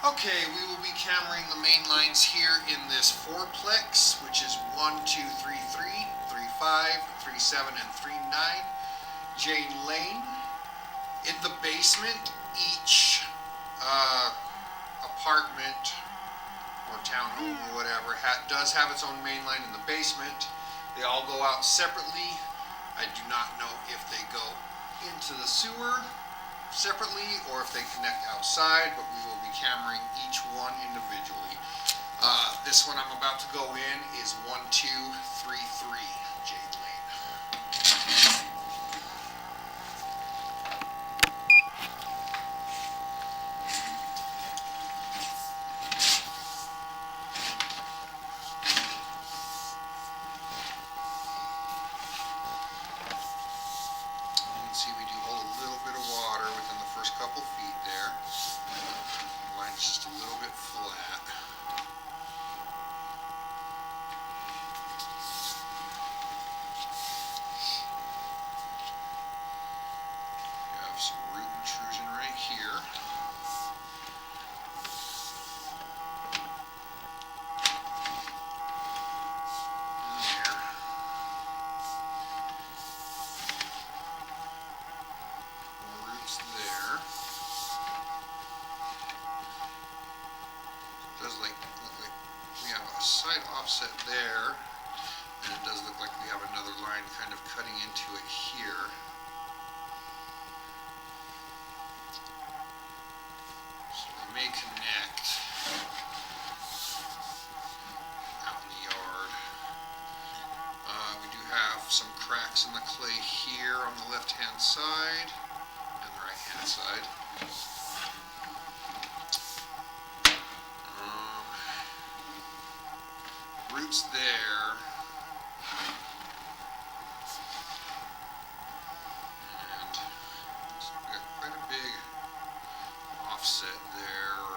Okay, we will be cameraing the main lines here in this fourplex, which is 1233, 35, 37, and 39 Jane Lane. In the basement, each apartment or townhome or whatever does have its own main line in the basement. They all go out separately. I do not know if they go into the sewer separately or if they connect outside, but we will be cameraing each one individually. This one I'm about to go in is 1233 Jade Lane. You can see we do hold a little bit of water within the first couple feet there. The line's just a little bit flat. We have some root intrusion right here. And there. More roots there. It does look like we have a side offset there, and it does look like we have another line kind of cutting into it here. So we may connect out in the yard. We do have some cracks in the clay here on the left-hand side and the right-hand side. Roots there. And we got quite a big offset there, or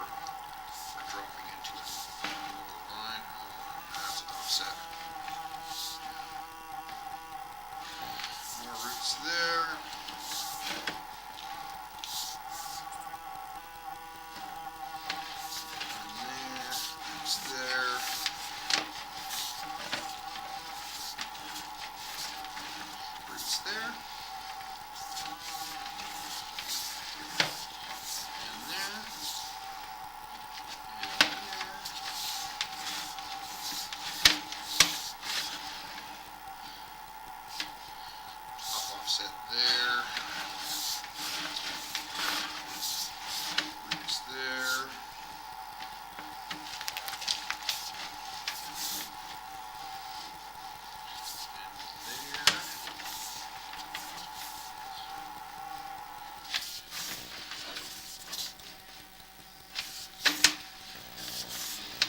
we're dropping into another line. Oh, that's an offset. More roots there. And there, roots there. Roots there. And there. And there. Top offset there. Roots there. And there.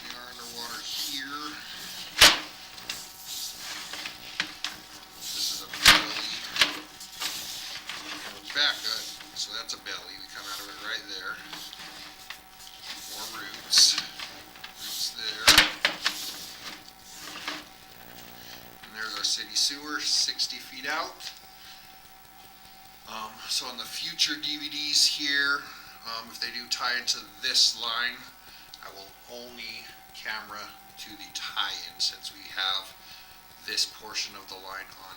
We are underwater here. This is a belly. Back up, so that's a belly. We come out of it right there. More roots. Roots there. And there's our city sewer, 60 feet out. So in the future DVDs here, if they do tie into this line, I will only camera to the tie-in since we have this portion of the line on